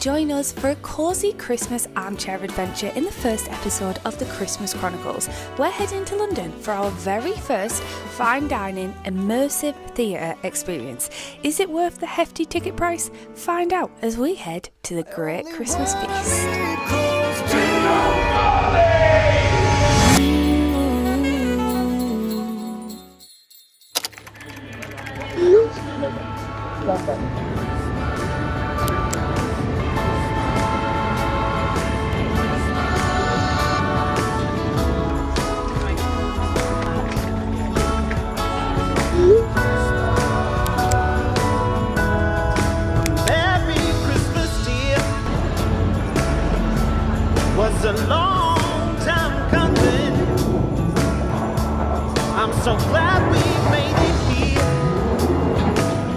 join us for a cosy Christmas armchair adventure in the first episode of the Christmas Chronicles. We're heading to London for our very first fine dining immersive theatre experience. Is it worth the hefty ticket price? Find out as we head to the Great Christmas Feast. Was a long time coming. I'm so glad we made it here.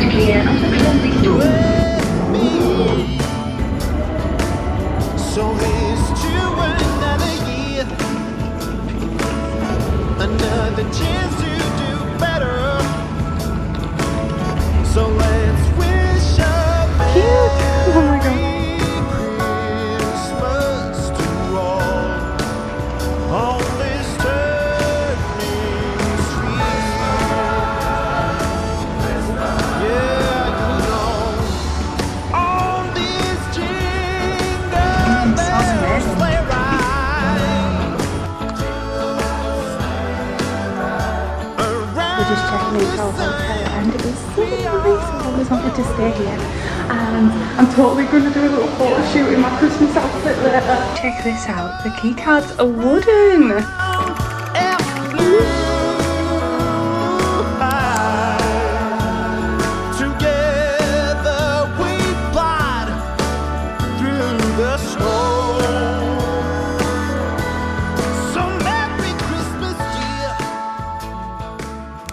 Clear of the closing door. With me. So here's to another year, another chance to do better. So let's wish a Cute. Oh my god. We're just checking into our hotel and it was so nice. I always wanted to stay here and I'm totally going to do a little photo shoot in my Christmas outfit later. Check this out, the key cards are wooden.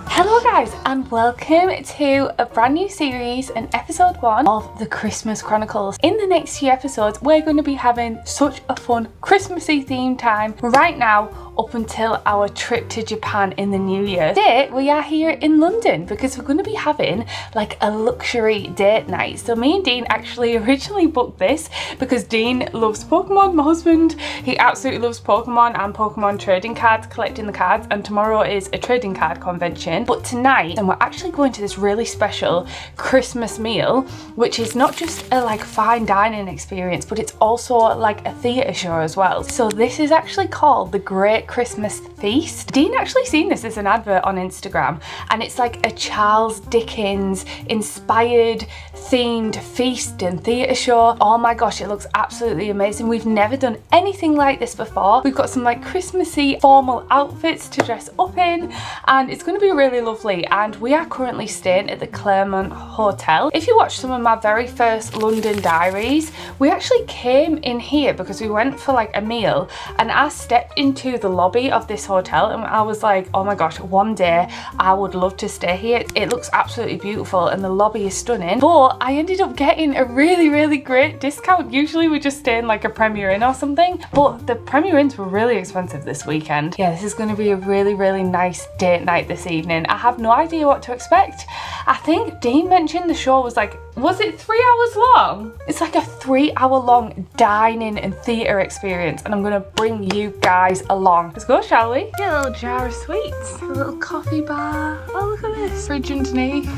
Hello guys and welcome to a brand new series and episode 1 of the Christmas Chronicles. In the next few episodes we're going to be having such a fun Christmassy themed time right now up until our trip to Japan in the new year. Today we are here in London because we're going to be having like a luxury date night. So me and Dean actually originally booked this because Dean loves Pokemon, my husband. He absolutely loves Pokemon and Pokemon trading cards, collecting the cards, and tomorrow is a trading card convention. But tonight, and we're actually going to this really special Christmas meal, which is not just a like fine dining experience, but it's also like a theatre show as well. So this is actually called the Great Christmas Feast. Dean actually seen this as an advert on Instagram, and it's like a Charles Dickens inspired themed feast and theatre show. Oh my gosh, it looks absolutely amazing. We've never done anything like this before. We've got some like Christmassy formal outfits to dress up in, and it's going to be really lovely. And we are currently staying at the Claremont Hotel. If you watch some of my very first London diaries, we actually came in here because we went for like a meal, and I stepped into the lobby of this hotel and I was like, oh my gosh, one day I would love to stay here. It looks absolutely beautiful and the lobby is stunning, but I ended up getting a really great discount. Usually we just stay in like a Premier Inn or something, but the Premier Inns were really expensive this weekend. Yeah, this is going to be a really nice date night this evening. I have no idea what to expect. I think Dean mentioned the show was like, was it 3 hours long? It's like a 3-hour long dining and theatre experience, and I'm gonna bring you guys along. Let's go, shall we? Get a little jar of sweets, a little coffee bar. Oh, look at this. Fridge underneath.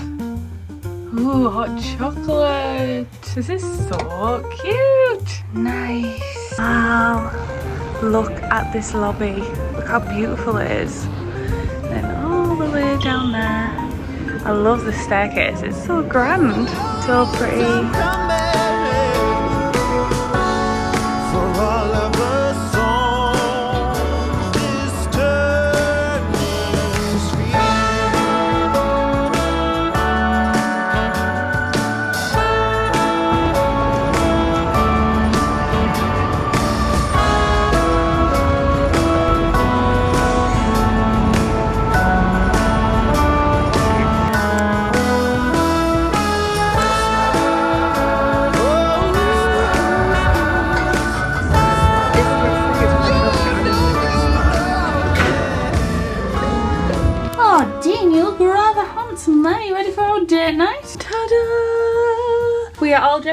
Ooh, hot chocolate. This is so cute. Nice. Wow. Look at this lobby. Look how beautiful it is. And all the way down there. I love the staircase. It's so grand. So pretty.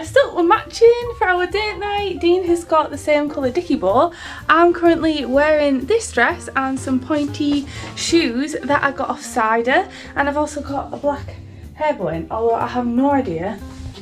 dressed up, we're matching for our date night. Dean has got the same colour dicky bow. I'm currently wearing this dress and some pointy shoes that I got off Cider, and I've also got a black hair bow in, although I have no idea.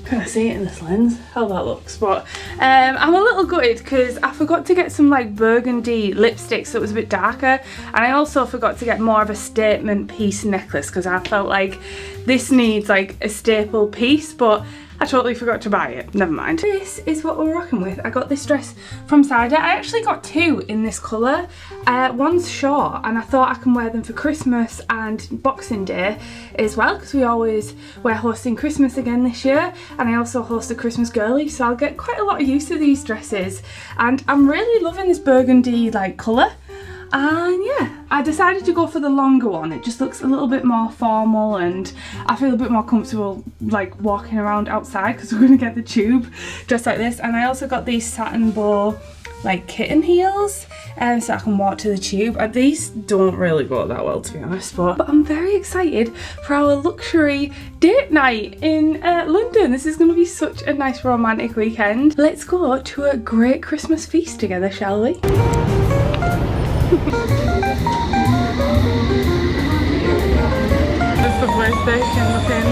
Can I see it in this lens? How that looks, but I'm a little gutted because I forgot to get some like burgundy lipstick, so it was a bit darker, and I also forgot to get more of a statement piece necklace because I felt like this needs like a staple piece, but I totally forgot to buy it. Never mind. This is what we're rocking with. I got this dress from Cider. I actually got two in this colour. One's short, and I thought I can wear them for Christmas and Boxing Day as well, because we're hosting Christmas again this year, and I also host a Christmas girly, so I'll get quite a lot of use of these dresses. And I'm really loving this burgundy like colour. And yeah, I decided to go for the longer one. It just looks a little bit more formal, and I feel a bit more comfortable like walking around outside because we're going to get the tube dressed like this. And I also got these satin bow like kitten heels so I can walk to the tube. These don't really go that well, to be honest, but I'm very excited for our luxury date night in London. This is going to be such a nice romantic weekend. Let's go to a great Christmas feast together, shall we? The subway station looking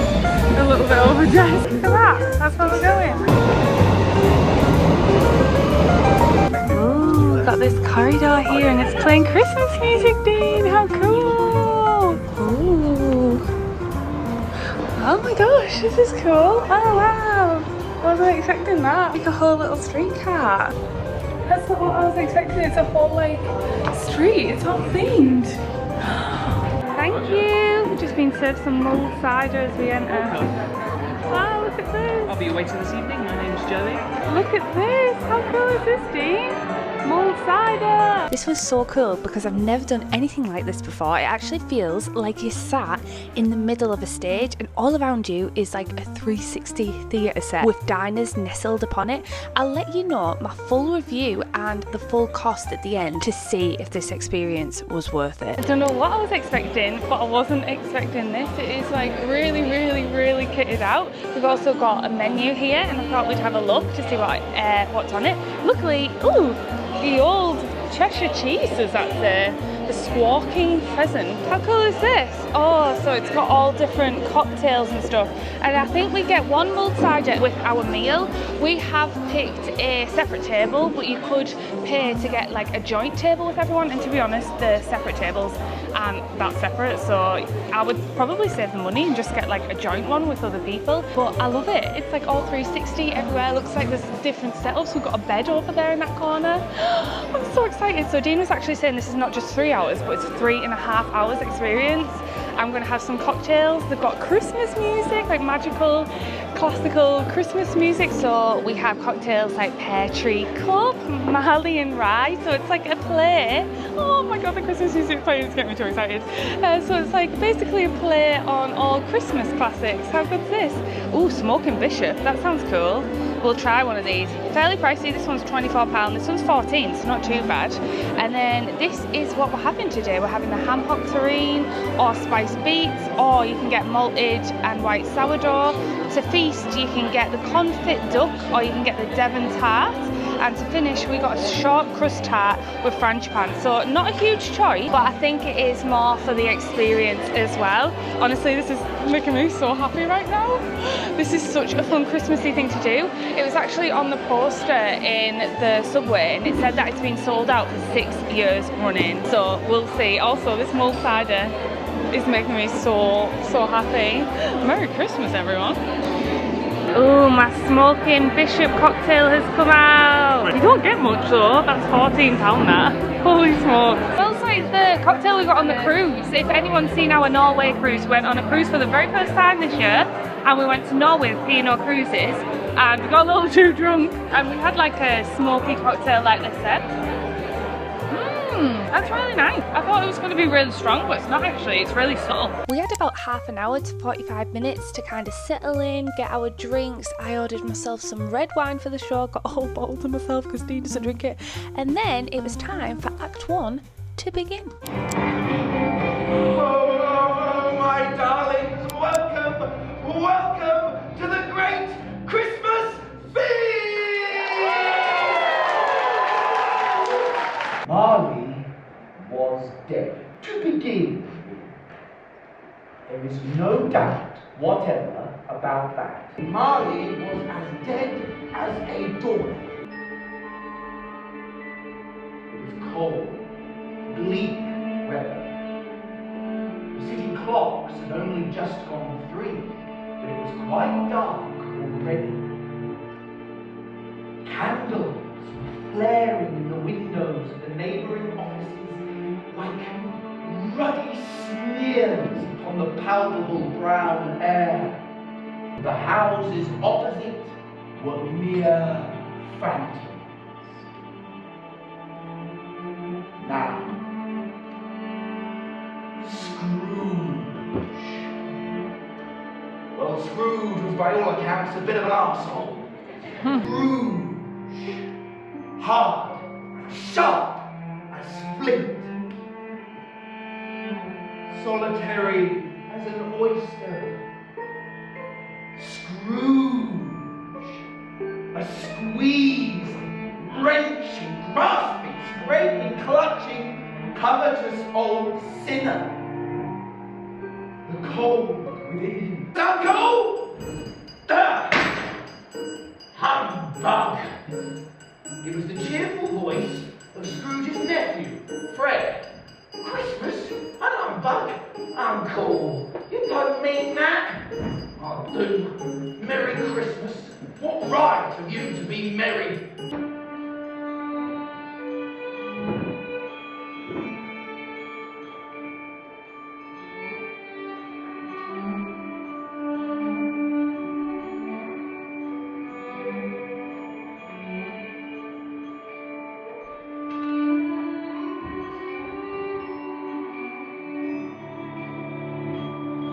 a little bit overdressed. Look at that, that's where we're going. Ooh, we've got this corridor here and it's playing Christmas music, Dean. How cool! Ooh. Oh my gosh, this is cool. Oh wow, wasn't expecting that. Like a whole little streetcar. That's not what I was expecting. It's a whole like street. It's all themed. Thank you. We've just been served some mulled cider as we enter. Wow, look at this. I'll be your waiter this evening. My name's Joey. Look at this. How cool is this, Dean? Mulled cider. This was so cool because I've never done anything like this before. It actually feels like you're sat in the middle of a stage and all around you is like a 360 theatre set with diners nestled upon it. I'll let you know my full review and the full cost at the end to see if this experience was worth it. I don't know what I was expecting, but I wasn't expecting this. It is like really kitted out. We've also got a menu here and I thought we'd have a look to see what's on it. Luckily, ooh, the old Cheshire cheese is that there. The squawking pheasant. How cool is this? Oh, so it's got all different cocktails and stuff. And I think we get one mulled cider with our meal. We have picked a separate table, but you could pay to get like a joint table with everyone. And to be honest, the separate tables aren't that separate. So I would probably save the money and just get like a joint one with other people. But I love it. It's like all 360 everywhere. Looks like there's different setups. We've got a bed over there in that corner. I'm so excited. So Dean was actually saying this is not just 3 hours, but it's a 3.5 hours experience. I'm going to have some cocktails. They've got Christmas music, like magical, classical Christmas music. So we have cocktails like Pear Tree Cup, Marley and Rye. So it's like a play. Oh my god, the Christmas music playing is getting me too excited. So it's like basically a play on all Christmas classics. How good's this? Ooh, Smoking Bishop. That sounds cool. We'll try one of these. Fairly pricey. This one's £24. This one's 14, so not too bad. And then this is what we're having today. We're having the ham hock terrine or spiced beets, or you can get malted and white sourdough. To feast, you can get the confit duck or you can get the Devon tart. And to finish, we got a short crust tart with frangipan. So not a huge choice, but I think it is more for the experience as well. Honestly, this is making me so happy right now. This is such a fun Christmassy thing to do. It was actually on the poster in the subway and it said that it's been sold out for 6 years running. So we'll see. Also, this mulled cider is making me so happy. Merry Christmas, everyone. Oh, my Smoking Bishop cocktail has come out. You don't get much though. That's £14 that. Holy smokes. Smells like the cocktail we got on the cruise. If anyone's seen our Norway cruise, we went on a cruise for the very first time this year and we went to Norway with P&O Cruises and we got a little too drunk and we had like a smoky cocktail like this said. That's really nice. I thought it was going to be really strong, but it's not actually. It's really subtle. We had about half an hour to 45 minutes to kind of settle in, get our drinks. I ordered myself some red wine for the show, got a whole bottle to myself because Dean doesn't drink it. And then it was time for Act 1 to begin. Oh, my darlings, welcome to the great Christmas no doubt whatever about that. Marley was as dead as a doornail. It was cold, bleak weather. The city clocks had only just gone 3, but it was quite dark already. Candles were flaring in the windows of the neighbouring offices like ruddy smears upon the palpable brown air. The houses opposite were mere phantoms. Now, Scrooge. Well, Scrooge was by all accounts a bit of an arsehole. Scrooge. Hard, sharp as flint. Solitary as an oyster. Scrooge. A squeezing, wrenching, grasping, scraping, clutching, covetous old sinner. The cold within. Down cold! Humbug! It was the cheerful voice of Scrooge's nephew, Fred. Christmas? An humbug? Uncle, you don't mean that. I do. Merry Christmas. What right have you to be merry?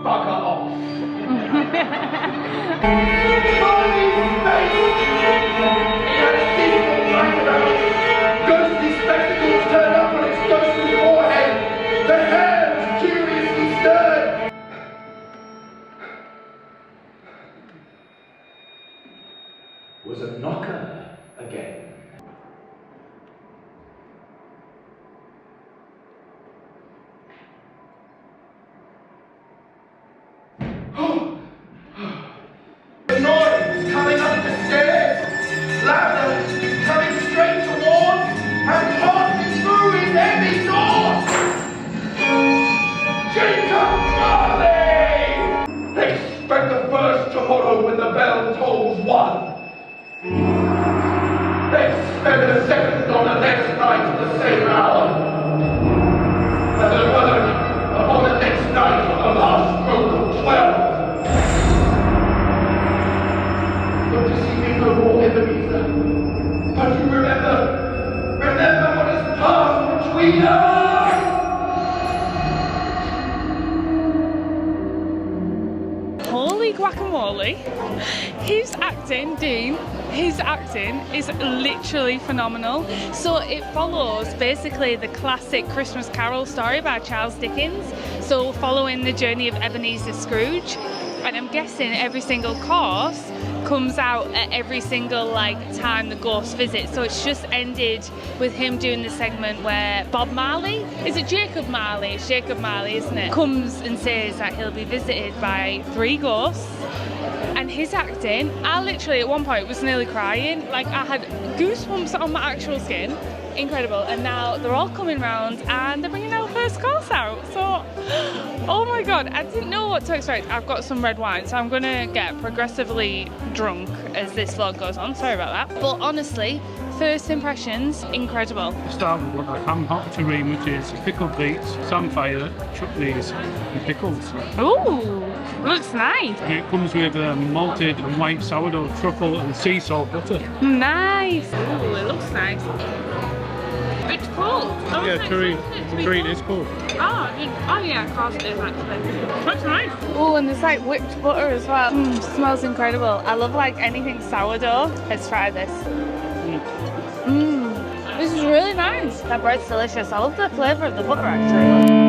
Bugger off. Ghostly spectacles turned up on its ghostly forehead. The hairs curiously stirred. Was a knocker again. The noise coming up the stairs, louder, coming straight towards, and passing through his heavy door. Jacob Marley! Expect the first tomorrow when the bell tolls 1. Expect the second on the next night at the same hour. And the third upon the next night on the last stroke of 12. Don't deceive me no more, Ebenezer. But you remember what has passed between us! Holy guacamole. His acting, Dean, his acting is literally phenomenal. So it follows basically the classic Christmas Carol story by Charles Dickens. So following the journey of Ebenezer Scrooge. And I'm guessing every single course comes out at every single time the ghost visits. So it's just ended with him doing the segment where Bob Marley, is it Jacob Marley? It's Jacob Marley, isn't it? Comes and says that he'll be visited by 3 ghosts. And his acting, I literally at one point was nearly crying. I had goosebumps on my actual skin. Incredible. And now they're all coming round and they're bringing our first course out. So, oh my god, I didn't know what to expect. I've got some red wine, so I'm gonna get progressively drunk as this vlog goes on. Sorry about that. But honestly, first impressions, incredible. Start with what I'm hot to read, which is pickled beets, samphire, chutneys, and pickles. Ooh, looks nice. And it comes with malted and white sourdough, truffle, and sea salt butter. Nice. Ooh, it looks nice. It's cold. Yeah, tureen is cool. Oh yeah, of course it is actually. Looks nice. Oh, and there's whipped butter as well. Smells incredible. I love anything sourdough. Let's try this. This is really nice. That bread's delicious. I love the flavour of the butter actually.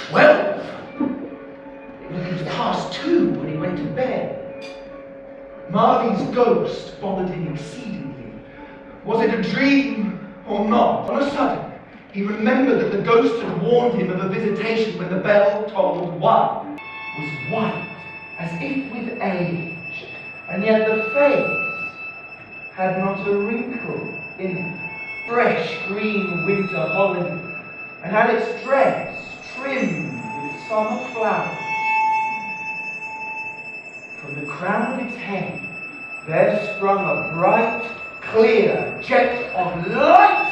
12? It was past 2 when he went to bed. a dream or not? On a sudden, he remembered that the ghost had warned him of a visitation when the bell tolled 1 was white, as if with age, and yet the face had not a wrinkle in it. Fresh green winter holly, and had its dress trimmed with summer flowers. From the crown of its head there sprung a bright, clear jet of light.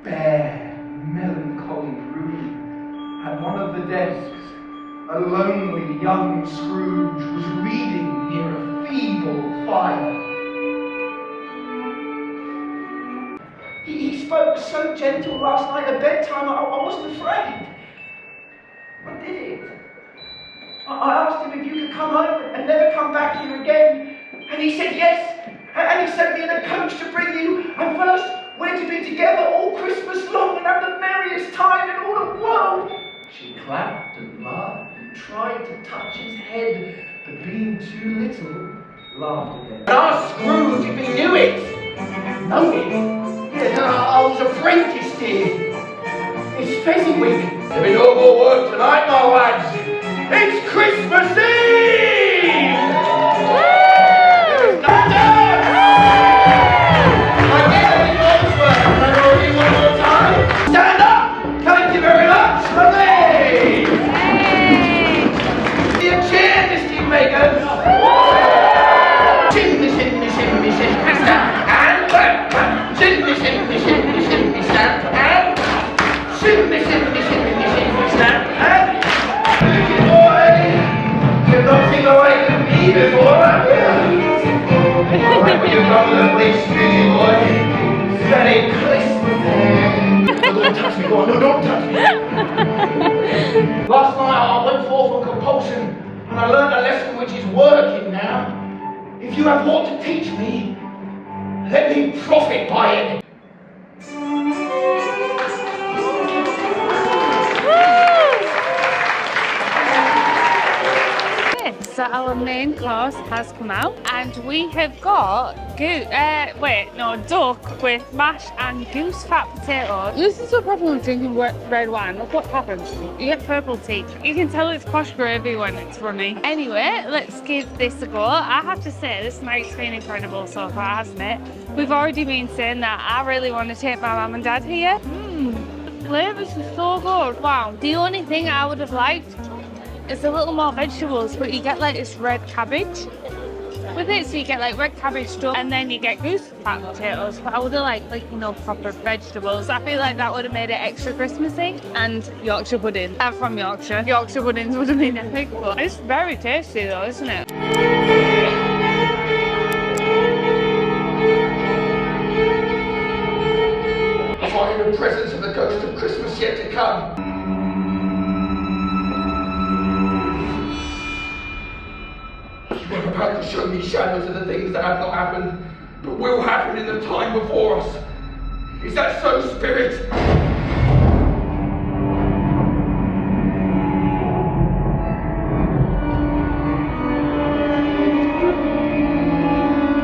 Bare, melancholy room. At one of the desks, a lonely young Scrooge was reading near a feeble fire. He spoke so gentle last night at bedtime, I wasn't afraid. I did it. I asked him if you could come home and never come back here again, and he said yes, and he sent me in a coach to bring you, and first we're to be together all Christmas long and have the merriest time in all the world. She clapped and laughed and tried to touch his head, but being too little, laughed again. And asked Scrooge if he knew it. Know it? Yeah, I was apprenticed here. It's Pheasant Week. There'll be no more work tonight, my lads. It's Christmas Eve! Woo! Stand up! Thank you very much! Hooray! Be a cheer, mischief makers! Chimney, chimney, chimney, chimney, stand and clap! Chimney, chimney, chimney, chimney, stand and chimney, chimney, chimney, chimney, stand and little boy, you've not seen away with me before, have you? Alright, will you come with a place, pretty boy? Very Christmas. Don't touch me, go on, no, don't touch me. Last night I went forth on compulsion and I learned a lesson which is working now. If you have more to teach me, let me profit by it. So our main course has come out and we have got duck with mash and goose fat potatoes. This is the problem with drinking red wine. Look what happens. You get purple teeth. You can tell it's posh gravy when it's runny. Anyway, let's give this a go. I have to say, this night's been incredible so far, hasn't it? We've already been saying that I really want to take my mum and dad here. The flavours are so good. Wow. The only thing I would have liked is a little more vegetables, but you get like this red cabbage with it, so you get like red cabbage stuff and then you get goose fat potatoes. But I would have liked proper vegetables. I feel like that would have made it extra Christmassy. And Yorkshire pudding. I'm from Yorkshire. Yorkshire puddings would have been epic, but it's very tasty though, isn't it? Find the presence of the ghost of Christmas yet to come. You are about to show me shadows of the things that have not happened, but will happen in the time before us. Is that so, Spirit?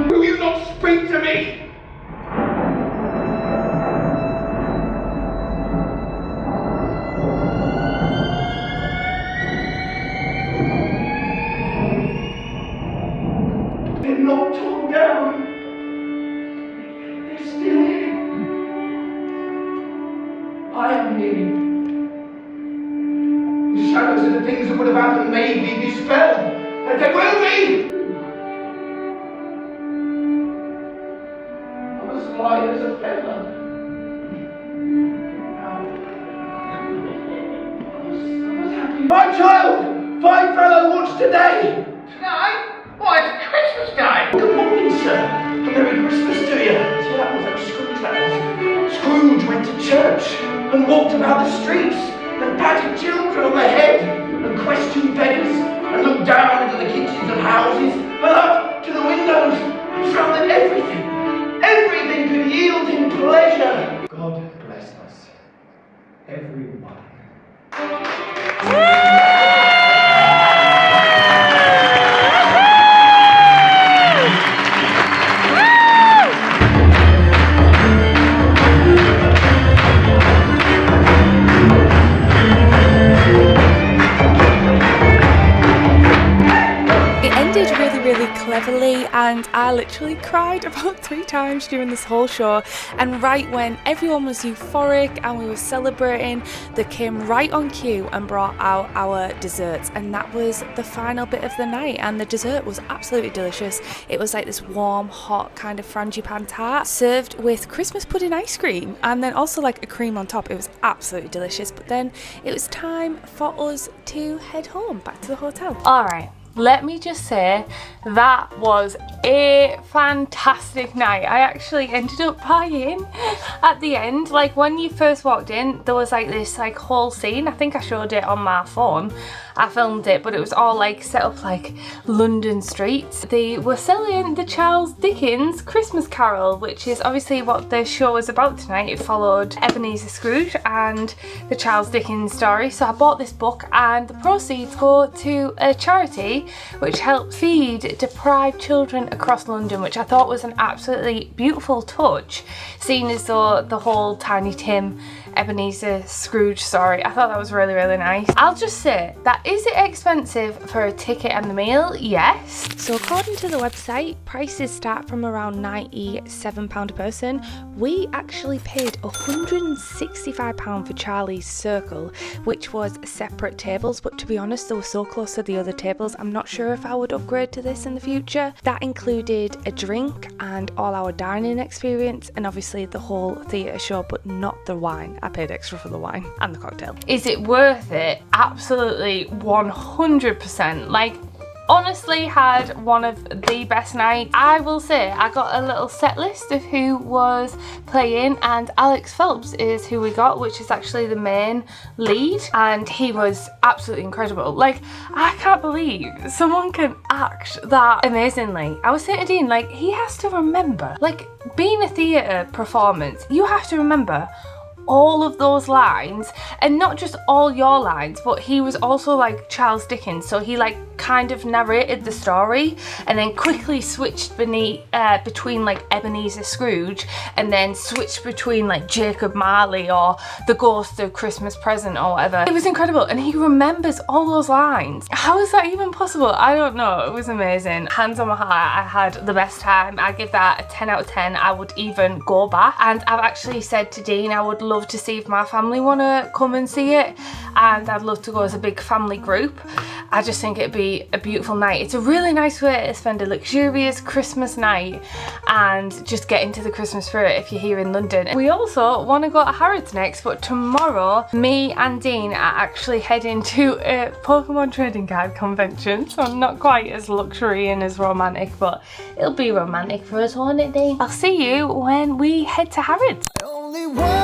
Will you not speak to me? Not torn down. They're still here. I am here. The shadows of the things that would have happened may be dispelled. And they will be. I'm as light as a feather. I was happy. My child! Fine fellow, what's today? Tonight? Why, it's Christmas Day! Good morning, sir. A Merry Christmas to you. See, that was Scrooge, that was. Scrooge went to church and walked about the streets and patted children on the head and questioned beggars and looked down into the kitchens of houses and up to the windows and found that everything could yield him pleasure. God bless us, everyone. and I literally cried about 3 times during this whole show. And right when everyone was euphoric and we were celebrating, they came right on cue and brought out our desserts, and that was the final bit of the night. And the dessert was absolutely delicious. It was like this warm, hot kind of frangipane tart served with Christmas pudding ice cream, and then also like a cream on top. It was absolutely delicious. But then it was time for us to head home back to the hotel. All right. Let me just say that was a fantastic night. I actually ended up buying at the end, like when you first walked in, there was like this like whole scene. I think I showed it on my phone. I filmed it, but it was all like set up like London streets. They were selling the Charles Dickens Christmas Carol, which is obviously what the show is about tonight. It followed Ebenezer Scrooge and the Charles Dickens story. So I bought this book, and the proceeds go to a charity which helps feed deprived children across London, which I thought was an absolutely beautiful touch, seeing as though the whole Tiny Tim Ebenezer Scrooge story, I thought that was really, really nice. I'll just say that, is it expensive for a ticket and the meal? Yes. So according to the website, prices start from around £97 a person. We actually paid £165 for Charlie's Circle, which was separate tables, but to be honest, they were so close to the other tables, I'm not sure if I would upgrade to this in the future. That included a drink and all our dining experience, and obviously the whole theatre show, but not the wine. I paid extra for the wine and the cocktail. Is it worth it? Absolutely 100%. Like, honestly, had one of the best nights. I will say I got a little set list of who was playing, and Alex Phelps is who we got, which is actually the main lead, and he was absolutely incredible. Like, I can't believe someone can act that amazingly. I was saying to Dean, like, he has to remember, like, being a theatre performance, you have to remember all of those lines, and not just all your lines, but he was also like Charles Dickens, so he like kind of narrated the story and then quickly switched between like Ebenezer Scrooge, and then switched between like Jacob Marley or the Ghost of Christmas Present or whatever. It was incredible, and he remembers all those lines. How is that even possible? I don't know. It was amazing. Hands on my heart, I had the best time. I give that a 10 out of 10. I would even go back, and I've actually said to Dean I would love to see if my family want to come and see it, and I'd love to go as a big family group. I just think it'd be a beautiful night. It's a really nice way to spend a luxurious Christmas night and just get into the Christmas spirit if you're here in London. We also want to go to Harrods next, but tomorrow me and Dean are actually heading to a Pokemon trading card convention, so not quite as luxury and as romantic, but it'll be romantic for us, won't it, Dean? I'll see you when we head to Harrods. I only want